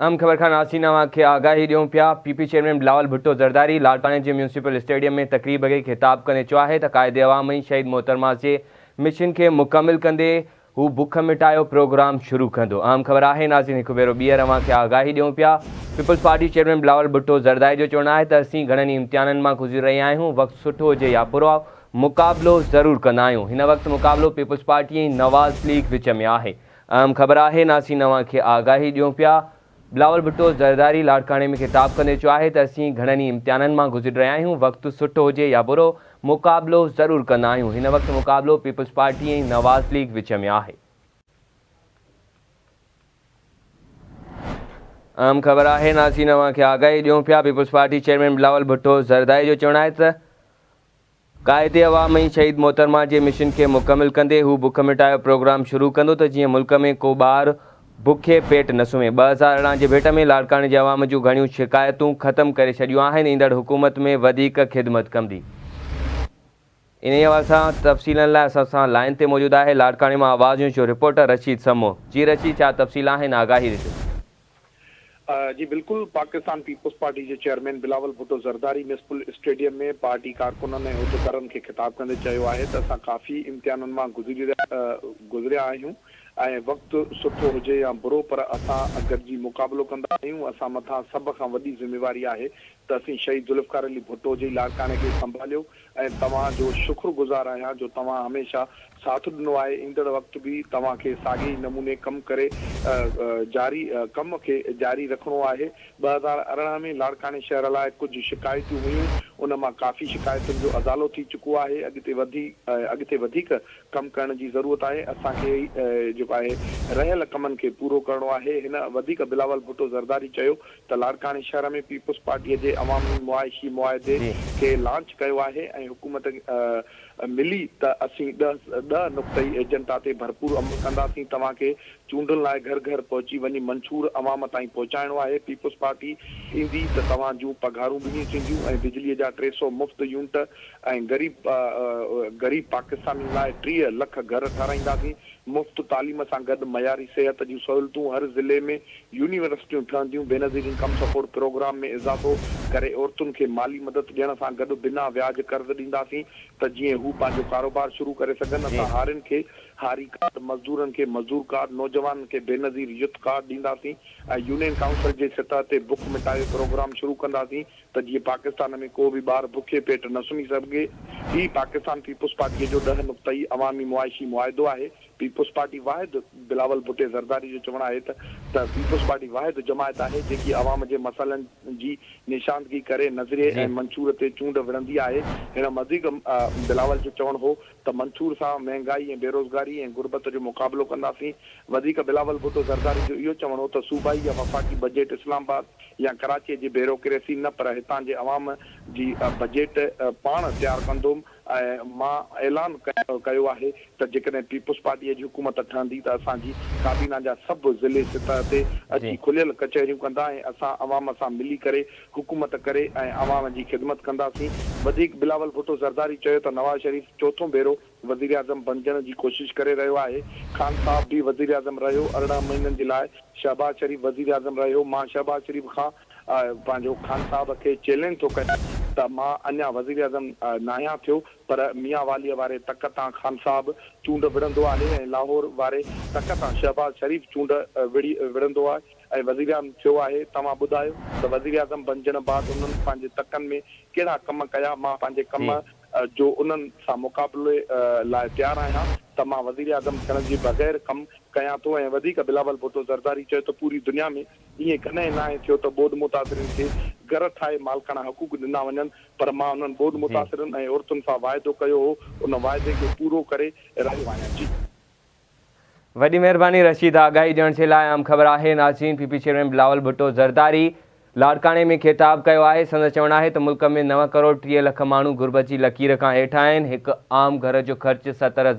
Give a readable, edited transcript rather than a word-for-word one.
अहम ख़बर खां नासिन खे आगाही ॾियूं पिया। पीपी चेयरमैन बिलावल भुट्टो ज़रदारी लाड़काने जे म्यूनसिपल स्टेडियम में तकरीब खे ख़िताब कंदे चयो आहे त क़ाइदे अवामी शहीद मोहतरमा जे मिशन खे मुकमिल कंदे हू बुख मिटायो प्रोग्राम शुरू कंदो। अहम ख़बर आहे नासिन हिकु भेरो ॿीहर खे आगाही ॾियूं पिया। पीपल्स पार्टी चेयरमैन बिलावल भुट्टो ज़रदारी जो चवणु आहे त असीं घणनि इम्तिहाननि मां गुज़री रहिया आहियूं। वक़्तु सुठो हुजे या बुरो मुक़ाबिलो ज़रूरु कंदा आहियूं। हिन वक़्तु मुक़ाबिलो पीपल्स पार्टी ऐं नवाज़ लीग विच में आहे। अहम ख़बर आहे नासिन खे आगाही ॾियूं पिया। बिलावल भुट्टो ज़रदारी लाड़काने में ख़िताब कंदे चयो आहे त असीं घणनि इम्तिहाननि मां गुज़री रहिया आहियूं। वक़्तु सुठो हुजे या बुरो मुक़ाबिलो ज़रूरु कंदा आहियूं। हिन वक़्तु मुक़ाबिलो पीपल्स पार्टी ऐं नवाज़ लीग विच में आहे। अहम ख़बर आहे नासिन खे आगाही ॾियूं पिया। पीपल्स पार्टी चेयरमैन बिलावल भुट्टो ज़रदारी जो चवणु आहे त क़ाइदे अवामी शहीद मोहतरमा जे मिशन खे मुकमिल कंदे हू बुख मिटायो प्रोग्राम शुरू कंदो त जीअं मुल्क में को ॿार बुखे पेट न सुम्हे। 2018 जे भेट में लाड़काने जे अवाम जूं घणियूं शिकायतूं ख़तमु करे छॾियूं आहिनि। ईंदड़ हुकूमत में वधीक ख़िदमत कंदी। इन हवाले सां तफ़सीलनि लाइ असां सां लाइन ते मौजूदु आहे लाड़काने मां आवाज़ जो रिपोर्टर रशीद समो। जी रशीद, छा तफ़सील आहिनि, आगाही ॾिजो। जी बिल्कुल, पाकिस्तान पीपल्स पार्टी के chairman Bilawal Bhutto Zardari municipal stadium में पार्टी कारकुननि ऐं उहिदेदारनि खे ख़िताब कंदे चयो आहे त असां काफ़ी इम्तिहाननि मां गुज़रिया आहियूं ऐं वक़्तु सुठो हुजे या बुरो, पर असां गॾिजी मुक़ाबिलो कंदा आहियूं। असां मथां सभ खां वॾी ज़िम्मेवारी आहे त असीं शहीद ज़ुल्फ़िकार अली भुट्टो जी लाड़काने खे संभालियो ऐं तव्हांजो शुक्रगुज़ार आहियां जो तव्हां हमेशह साथ ॾिनो आहे। ईंदड़ वक़्तु बि तव्हांखे साॻिए नमूने कमु करे कम खे जारी रखिणो आहे। 2018 में लाड़काने शहर लाइ कुझु शिकायतूं हुयूं, उन मां काफ़ी शिकायतुनि जो अज़ालो थी चुको आहे। अॻिते वधीक कमु करण जी ज़रूरत आहे। असांखे जेको आहे रहियल कमनि खे पूरो करिणो आहे। हिन वधीक बिलावल भुट्टो ज़रदारी चयो त लाड़काने शहर में पीपल्स पार्टीअ जे अवामी मुआइशी मुआदे खे लॉन्च कयो आहे ऐं हुकूमत मिली त असीं 10 नुक़्तई एजेंडा ते भरपूर अमल कंदासीं। तव्हांखे चूंडनि लाइ घर घर पहुची वञी मंशूर अवाम ताईं पहुचाइणो आहे। पीपल्स पार्टी ईंदी त तव्हांजूं पघारूं ॿिन्ही थींदियूं ऐं बिजलीअ जा 300 मुफ़्त यूनिट ऐं ग़रीब पाकिस्तानी लाइ 30 लख घर ठाराईंदासीं। मुफ़्त तालीम सां गॾु मयारी सिहत जूं सहूलियतूं, हर ज़िले में यूनिवर्सिटियूं ठहंदियूं। बेनज़ीर इनकम सपोर्ट प्रोग्राम में इज़ाफ़ो करे औरतुनि खे माली मदद ॾियण सां गॾु बिना व्याज कर्ज़ ॾींदासीं त जीअं हू पंहिंजो कारोबार शुरू करे सघनि। असां हारियुनि खे हारी कार्ड, मज़दूरनि खे मज़दूर कार्ड, नौजवाननि खे बेनज़ीर युथ कार्ड ॾींदासीं ऐं यूनियन काउंसिल जे सतह ते बुख मिटायो प्रोग्राम शुरू कंदासीं त जीअं पाकिस्तान में को बि ॿार बुखे पेट न सुम्ही सघे। ही पाकिस्तान पीपल्स पार्टीअ जो 10 नुक़्तई अवामी मुआइशी मुआदो आहे। पीपल्स पार्टी वाहिद बिलावल भुट्टो ज़रदारी जो चवणु आहे त पीपल्स पार्टी वाहिद जमायत आहे जेकी अवाम जे मसइलनि जी निशानदगी करे नज़रिए ऐं मंशूर ते चूंड विढ़ंदी आहे। हिन वधीक बिलावल जो चवणु हो त मंशूर सां महांगाई ऐं बेरोज़गारी ऐं गुरबत जो मुक़ाबिलो कंदासीं। वधीक बिलावल भुट्टो ज़रदारी जो इहो चवणु हो त सूबाई या वफ़ाक़ी बजट इस्लामाबाद या कराची जी ब्यूरोक्रेसी न, पर हितां जे अवाम जी बजट पाण तयारु कंदुमि ऐं मां ऐलान कयो आहे त जेकॾहिं पीपल्स पार्टीअ जी हुकूमत ठहंदी त असांजी काबीना जा सभु ज़िले सतह ते अची खुलियल कचहरियूं कंदा ऐं असां अवाम सां मिली करे हुकूमत करे ऐं अवाम जी ख़िदमत कंदासीं। वधीक बिलावल भुट्टो ज़रदारी चयो त नवाज़ शरीफ़ चोथों भेरो वज़ीर आज़म बणजण जी कोशिशि करे रहियो आहे। ख़ान साहब बि वज़ीर आज़म रहियो 18 महीननि जे लाइ। शहबाज शरीफ़ वज़ीर आज़म रहियो। मां शहबाज शरीफ़ खां पंहिंजो ख़ान साहब खे चैलेंज थो कयां त मां अञा वज़ीर आज़म न आहियां थियो, पर मियां वालीअ वारे तक तां ख़ान साहब चूंड विढ़ंदो आहे ऐं लाहौर वारे तक तां शहबाज शरीफ़ चूंड विढ़ंदो आहे ऐं वज़ीर आज़म थियो आहे। तव्हां ॿुधायो त वज़ीर आज़म बणजण बाद उन्हनि पंहिंजे तकनि में कहिड़ा कम कया। मां पंहिंजे कम जो उन्हनि सां मुक़ाबिले लाइ तयारु आहियां त मां वज़ीर आज़म थियण जे बग़ैर कमु कयां थो। ऐं वधीक बिलावल भुट्टो ज़रदारी चयो त पूरी दुनिया में ईअं कॾहिं न आहे थियो त ॿोॾ मुतासिरनि खे घर ठाहे मालिकाना हक़ूक़ ॾिना वञनि, पर मां उन्हनि ॿोॾ मुतासिरनि ऐं औरतुनि सां वाइदो कयो हो, उन वाइदे खे पूरो करे रहियो आहियां। जी वॾी महिरबानी रशीद, आगाही ॾियण जे लाइ। अहम ख़बर आहे नाज़रीन, पीपी चेयरमैन बिलावल भुट्टो ज़रदारी लाड़काने में ख़िताब कयो आहे। संदसि चवणु आहे त मुल्क में 9 करोड़ 30 लख माण्हू गुरबत जी लकीर खां हेठि आहिनि। हिकु आम घर जो ख़र्चु 70,000